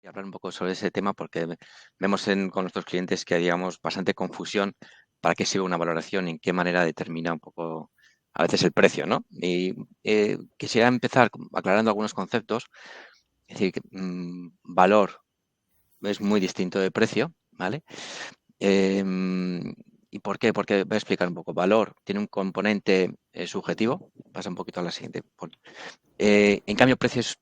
Y hablar un poco sobre ese tema porque vemos con nuestros clientes que hay, digamos, bastante confusión para qué sirve una valoración y en qué manera determina un poco a veces el precio, ¿no? Y quisiera empezar aclarando algunos conceptos. Es decir, que valor es muy distinto de precio, ¿vale? ¿Y por qué? Porque voy a explicar un poco. Valor tiene un componente subjetivo. Pasa un poquito a la siguiente. En cambio, precio es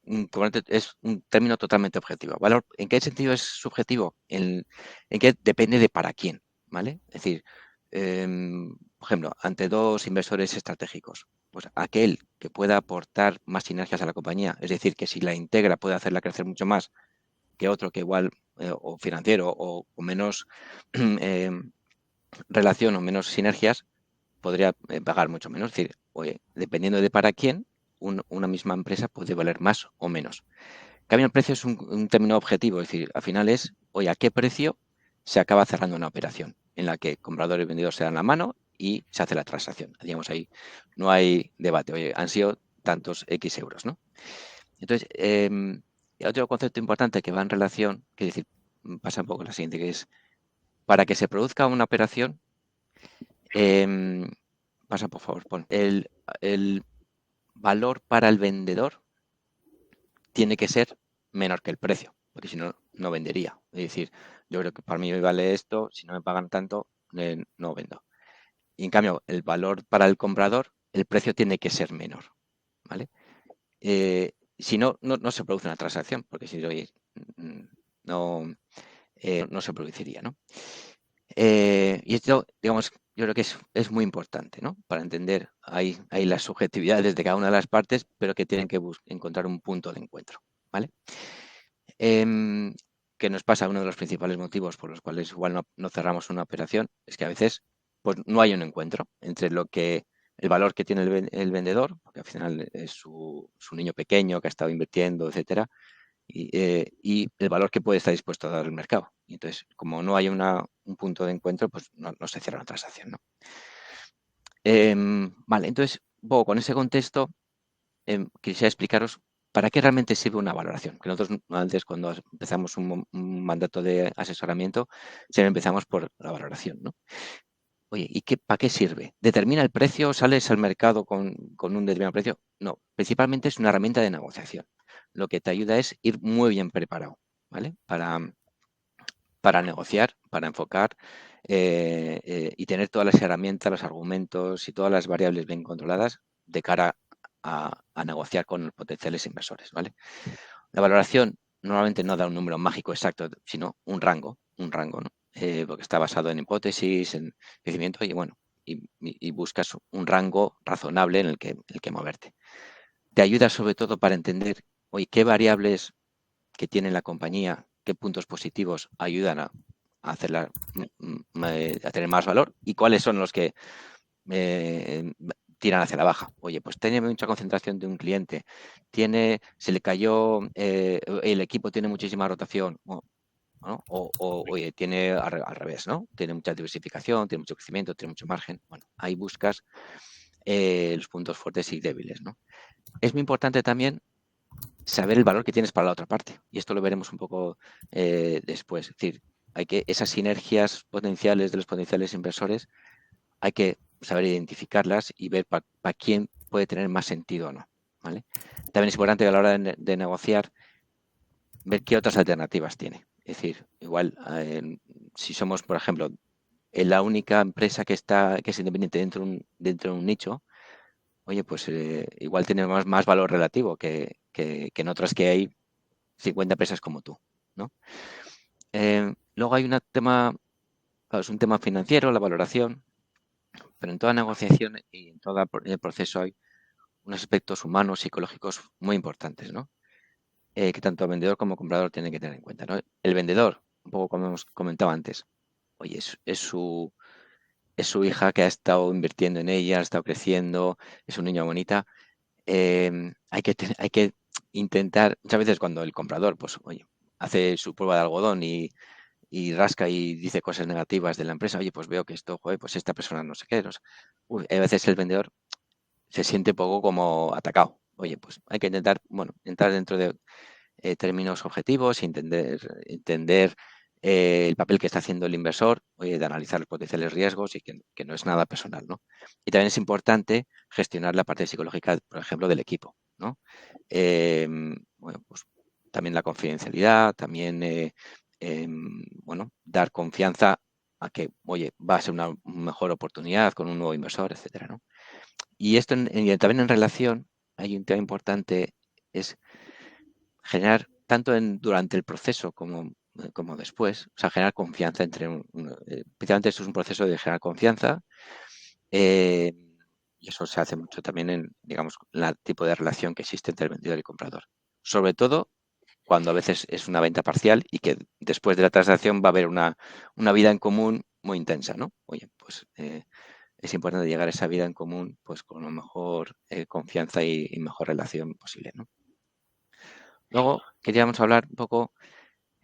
un término totalmente objetivo. Valor, ¿en qué sentido es subjetivo? En que depende de para quién, ¿vale? Es decir, por ejemplo, ante dos inversores estratégicos, pues aquel que pueda aportar más sinergias a la compañía, es decir, que si la integra puede hacerla crecer mucho más que otro que igual, o financiero, o con menos relación o menos sinergias, podría pagar mucho menos. Es decir, oye, dependiendo de para quién, una misma empresa puede valer más o menos. En cambio, el precio es un término objetivo, es decir, al final es, oye, ¿a qué precio se acaba cerrando una operación en la que comprador y vendedor se dan la mano y se hace la transacción? Digamos, ahí no hay debate, oye, han sido tantos X euros, ¿no? Entonces, otro concepto importante que va en relación, que es decir, pasa un poco la siguiente, que es, para que se produzca una operación, em, pasa por favor, pon, el valor para el vendedor tiene que ser menor que el precio, porque si no, no vendería. Es decir, yo creo que para mí me vale esto, si no me pagan tanto, no vendo. Y en cambio, el valor para el comprador, el precio tiene que ser menor, ¿vale? Si no, no se produce una transacción, porque si oye, no, no se produciría, ¿no? Y esto, digamos, yo creo que es muy importante, ¿no? Para entender hay las subjetividades de cada una de las partes, pero que tienen que encontrar un punto de encuentro, ¿vale? Em, que nos pasa, uno de los principales motivos por los cuales igual no cerramos una operación, es que a veces pues, no hay un encuentro entre el valor que tiene el vendedor, porque al final es su niño pequeño que ha estado invirtiendo, etcétera, y el valor que puede estar dispuesto a dar el mercado. Y entonces, como no hay un punto de encuentro, pues no se cierra la transacción, ¿no? Vale, entonces, un poco con ese contexto, quisiera explicaros para qué realmente sirve una valoración. Que nosotros antes, cuando empezamos un mandato de asesoramiento, siempre empezamos por la valoración, ¿no? Oye, ¿y para qué sirve? ¿Determina el precio? ¿Sales al mercado con un determinado precio? No, principalmente es una herramienta de negociación. Lo que te ayuda es ir muy bien preparado, ¿vale? Para negociar, para enfocar y tener todas las herramientas, los argumentos y todas las variables bien controladas de cara a negociar con los potenciales inversores, ¿vale? La valoración normalmente no da un número mágico exacto, sino un rango, ¿no? Porque está basado en hipótesis, en crecimiento y bueno, y buscas un rango razonable en el que moverte. Te ayuda sobre todo para entender, oye, qué variables que tiene la compañía, qué puntos positivos ayudan a hacerla, a tener más valor y cuáles son los que eh, tiran hacia la baja. Oye, pues tiene mucha concentración de un cliente, se le cayó, el equipo tiene muchísima rotación, ¿no? Oye, tiene al revés, ¿no? Tiene mucha diversificación, tiene mucho crecimiento, tiene mucho margen. Bueno, ahí buscas los puntos fuertes y débiles, ¿no? Es muy importante también saber el valor que tienes para la otra parte. Y esto lo veremos un poco después. Es decir, esas sinergias potenciales de los potenciales inversores, hay que saber identificarlas y ver para quién puede tener más sentido o no. ¿Vale? También es importante a la hora de negociar ver qué otras alternativas tiene. Es decir, igual, si somos, por ejemplo, la única empresa que es independiente dentro de un nicho, oye, pues igual tiene más valor relativo que en otras que hay 50 empresas como tú, ¿no? Luego hay claro, es un tema financiero, la valoración, pero en toda negociación y en todo el proceso hay unos aspectos humanos, psicológicos muy importantes, ¿no? Que tanto vendedor como comprador tienen que tener en cuenta, ¿no? El vendedor, un poco como hemos comentado antes, oye, es su hija que ha estado invirtiendo en ella, ha estado creciendo, es un niño bonita. Hay que intentar, muchas veces cuando el comprador, pues, oye, hace su prueba de algodón y rasca y dice cosas negativas de la empresa, oye, pues veo que esto, joder, pues esta persona no sé qué. No sé. A veces el vendedor se siente poco como atacado. Oye, pues hay que intentar, bueno, entrar dentro términos objetivos, entender el papel que está haciendo el inversor, oye, de analizar los potenciales riesgos y que no es nada personal, ¿no? Y también es importante gestionar la parte psicológica, por ejemplo, del equipo, ¿no? Bueno, pues también la confidencialidad, también, bueno, dar confianza a que, oye, va a ser una mejor oportunidad con un nuevo inversor, etcétera, ¿no? Y esto también en relación, hay un tema importante, es generar tanto durante el proceso como después, o sea, generar confianza especialmente esto es un proceso de generar confianza, eh, y eso se hace mucho también en, digamos, el tipo de relación que existe entre el vendedor y el comprador. Sobre todo cuando a veces es una venta parcial y que después de la transacción va a haber una vida en común muy intensa, ¿no? Oye, pues es importante llegar a esa vida en común pues con la mejor confianza y mejor relación posible, ¿no? Luego queríamos hablar un poco,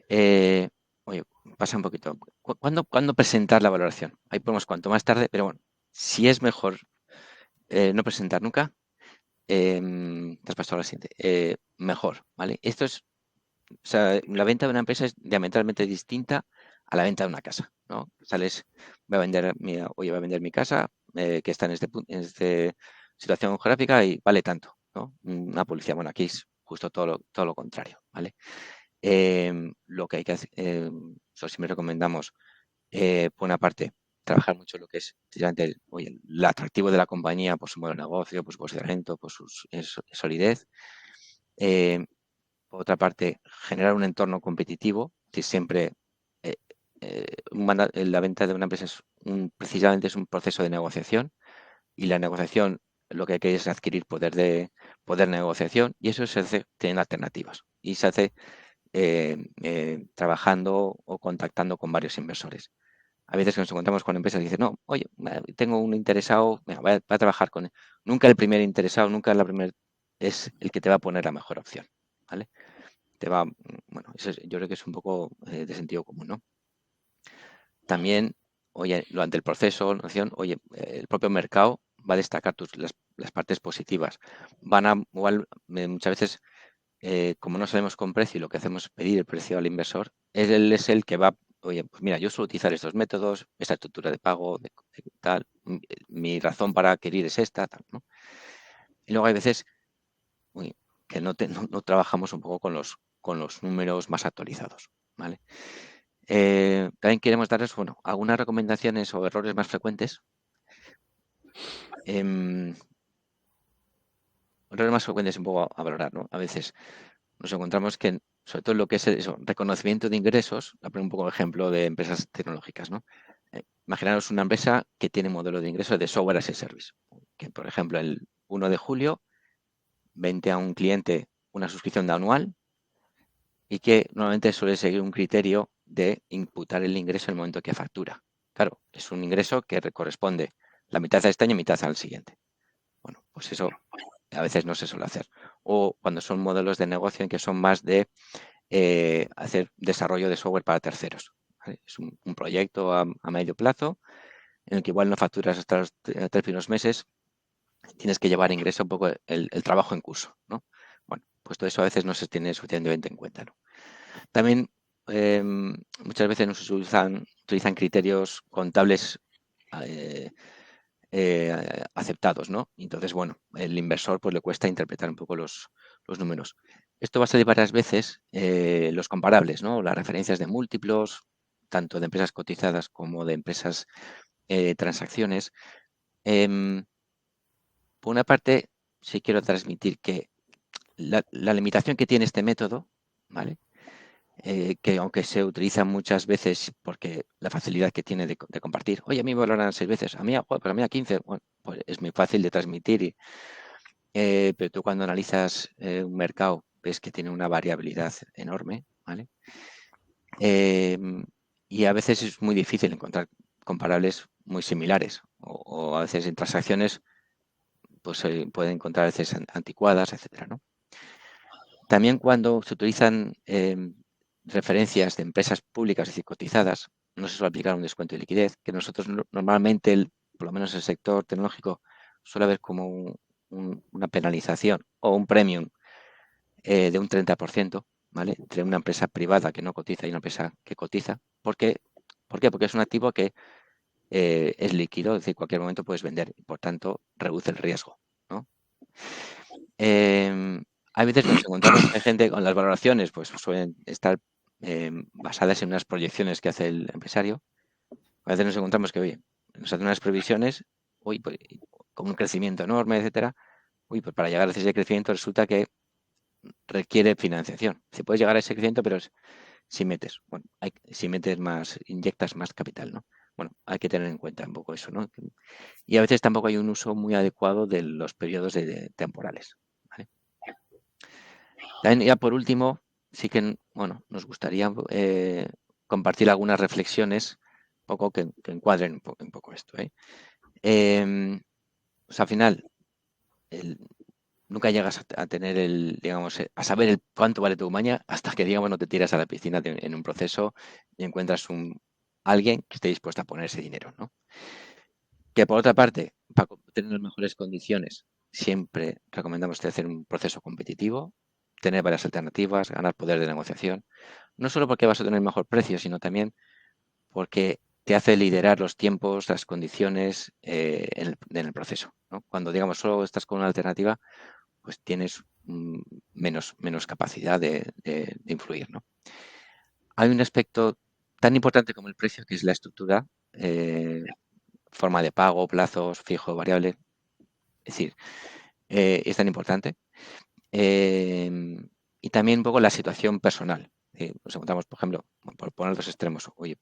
eh, oye, pasa un poquito, ¿cuándo presentar la valoración? Ahí ponemos cuanto más tarde, pero bueno, si es mejor no presentar nunca, te has pasado a la siguiente, mejor, ¿vale? O sea, la venta de una empresa es diametralmente distinta a la venta de una casa, ¿no? Sales, voy a vender mi casa, que está en esta situación geográfica y vale tanto, ¿no? Una publicidad, bueno, aquí es justo todo lo contrario, ¿vale? Lo que hay que hacer, eso sí me recomendamos, por una parte, trabajar mucho lo que es precisamente oye, el atractivo de la compañía por su modelo de negocio, por su posicionamiento, por su solidez. Eh, por otra parte, generar un entorno competitivo, que siempre eh, la venta de una empresa precisamente es un proceso de negociación y la negociación lo que hay que es adquirir poder de negociación y eso se hace teniendo alternativas y se hace trabajando o contactando con varios inversores. A veces que nos encontramos con empresas que dicen, no, oye, tengo un interesado, venga, voy a trabajar con él. Nunca el primer interesado, nunca la primera es el que te va a poner la mejor opción, ¿vale? Bueno, yo creo que es un poco de sentido común, ¿no? También, oye, durante el proceso, oye, el propio mercado va a destacar las partes positivas. Igual, muchas veces, como no sabemos con precio y lo que hacemos es pedir el precio al inversor, él es el que va, oye, pues mira, yo suelo utilizar estos métodos, esta estructura de pago, de tal, mi razón para adquirir es esta, tal, ¿no? Y luego hay veces uy, que no trabajamos un poco con los números más actualizados, ¿vale? También queremos darles, bueno, algunas recomendaciones o errores más frecuentes. Em, Errores más frecuentes un poco a valorar, ¿no? A veces nos encontramos que, sobre todo lo que es eso, reconocimiento de ingresos, voy a poner un poco de ejemplo de empresas tecnológicas, ¿no? Imaginaros una empresa que tiene modelo de ingresos de software as a service, que por ejemplo el 1 de julio vende a un cliente una suscripción de anual y que normalmente suele seguir un criterio de imputar el ingreso en el momento que factura. Claro, es un ingreso que corresponde la mitad a este año y mitad al siguiente. Bueno, pues eso a veces no se suele hacer. O cuando son modelos de negocio en que son más de hacer desarrollo de software para terceros. ¿Vale? Es un proyecto a medio plazo en el que igual no facturas hasta los 3 primeros meses, tienes que llevar ingreso un poco el trabajo en curso, ¿no? Bueno, pues todo eso a veces no se tiene suficientemente en cuenta, ¿no? También muchas veces no se utilizan criterios contables eh, aceptados, ¿no? Entonces, bueno, el inversor pues le cuesta interpretar un poco los números. Esto va a salir varias veces, los comparables, ¿no? Las referencias de múltiplos, tanto de empresas cotizadas como de empresas transacciones. Em, por una parte, sí quiero transmitir que la limitación que tiene este método, ¿vale? Que aunque se utiliza muchas veces porque la facilidad que tiene de compartir, oye, a mí me valoran 6 veces, a mí, joder, pues a mí a 15, bueno, pues es muy fácil de transmitir, pero tú cuando analizas un mercado ves que tiene una variabilidad enorme, ¿vale? Em, y a veces es muy difícil encontrar comparables muy similares o a veces en transacciones pues se pueden encontrar a veces anticuadas, etcétera, ¿no? También cuando se utilizan referencias de empresas públicas, es decir, cotizadas, no se suele aplicar un descuento de liquidez, que nosotros normalmente, por lo menos el sector tecnológico, suele haber como una penalización o un premium de un 30%, ¿vale? Entre una empresa privada que no cotiza y una empresa que cotiza. ¿Por qué? Porque es un activo que es líquido, es decir, en cualquier momento puedes vender y por tanto reduce el riesgo, ¿no? Hay veces que nos encontramos que hay gente con las valoraciones, pues suelen estar basadas en unas proyecciones que hace el empresario. A veces nos encontramos que, oye, nos hacen unas previsiones, uy, pues, con un crecimiento enorme, etcétera. Uy, pues para llegar a ese crecimiento resulta que requiere financiación. Se puede llegar a ese crecimiento, pero si metes, bueno, si metes más, inyectas más capital, ¿no? Bueno, hay que tener en cuenta un poco eso, ¿no? Y a veces tampoco hay un uso muy adecuado de los periodos temporales, ¿vale? También ya por último, sí que, bueno, nos gustaría compartir algunas reflexiones un poco que encuadren un poco esto, ¿eh? Pues al final, el, nunca llegas a tener digamos, a saber cuánto vale tu compañía hasta que, digamos, no te tiras a la piscina en un proceso y encuentras alguien que esté dispuesto a poner ese dinero, ¿no? Que por otra parte, para tener las mejores condiciones, siempre recomendamos hacer un proceso competitivo, tener varias alternativas, ganar poder de negociación, no solo porque vas a tener mejor precio, sino también porque te hace liderar los tiempos, las condiciones en el proceso, ¿no? Cuando, digamos, solo estás con una alternativa, pues tienes menos capacidad de influir, ¿no? Hay un aspecto tan importante como el precio, que es la estructura, forma de pago, plazos, fijo, variable. Es decir, es tan importante. Y también un poco la situación personal. Nos encontramos, por ejemplo, por poner dos extremos, oye,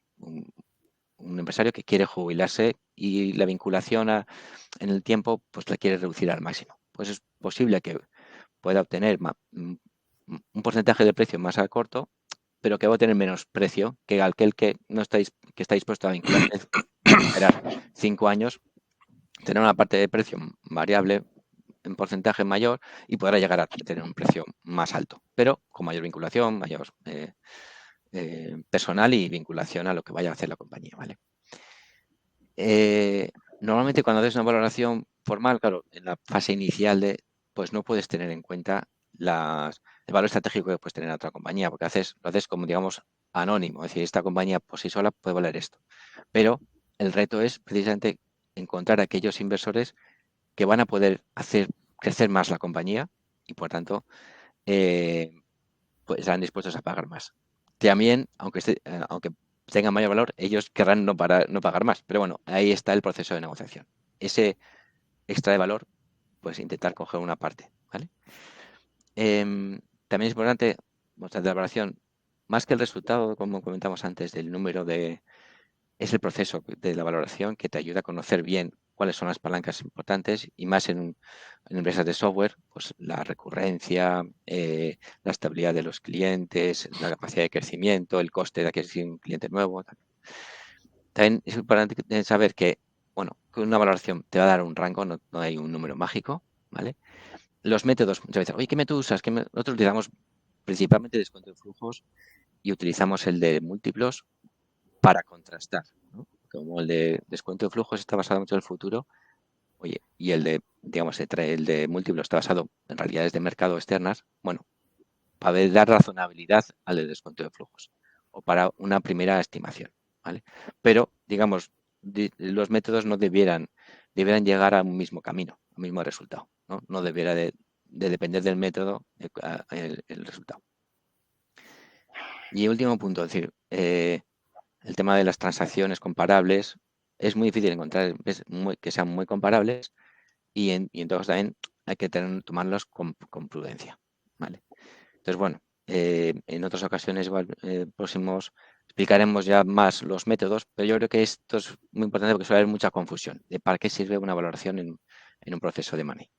un empresario que quiere jubilarse y la vinculación en el tiempo, pues la quiere reducir al máximo. Pues es posible que pueda obtener un porcentaje de precio más a corto, pero que va a tener menos precio que aquel que no que está dispuesto a vincularse y esperar 5 años, tener una parte de precio variable en porcentaje mayor y podrá llegar a tener un precio más alto, pero con mayor vinculación, mayor personal y vinculación a lo que vaya a hacer la compañía, ¿vale? Normalmente cuando haces una valoración formal, claro, en la fase inicial pues no puedes tener en cuenta el valor estratégico que puedes tener en otra compañía, porque lo haces como, digamos, anónimo, es decir, esta compañía por sí sola puede valer esto. Pero el reto es precisamente encontrar aquellos inversores que van a poder hacer crecer más la compañía y, por tanto, eh, pues estarán dispuestos a pagar más. También, aunque tenga mayor valor, ellos querrán no pagar más. Pero bueno, ahí está el proceso de negociación. Ese extra de valor, pues intentar coger una parte, ¿vale? También es importante, mostrar de la valoración, más que el resultado, como comentamos antes, del número es el proceso de la valoración que te ayuda a conocer bien cuáles son las palancas importantes y más en empresas de software, pues la recurrencia, la estabilidad de los clientes, la capacidad de crecimiento, el coste de adquirir un cliente nuevo. También es importante saber que, bueno, que una valoración te va a dar un rango, no hay un número mágico, ¿vale? Los métodos, muchas veces, oye, ¿qué método usas? Nosotros utilizamos principalmente descuento de flujos y utilizamos el de múltiplos para contrastar, ¿no? Como el de descuento de flujos está basado mucho en el futuro, oye, y digamos, el de múltiplos está basado en realidades de mercado externas, bueno, para dar razonabilidad al de descuento de flujos o para una primera estimación, ¿vale? Pero, digamos, los métodos no debieran llegar a un mismo camino, a un mismo resultado, ¿no? No debiera de depender del método el resultado. Y último punto, es decir, el tema de las transacciones comparables es muy difícil encontrar que sean muy comparables y entonces también hay que tomarlos con prudencia, ¿vale? Entonces, bueno, en otras ocasiones, igual, próximos, explicaremos ya más los métodos, pero yo creo que esto es muy importante porque suele haber mucha confusión de para qué sirve una valoración en un proceso de money.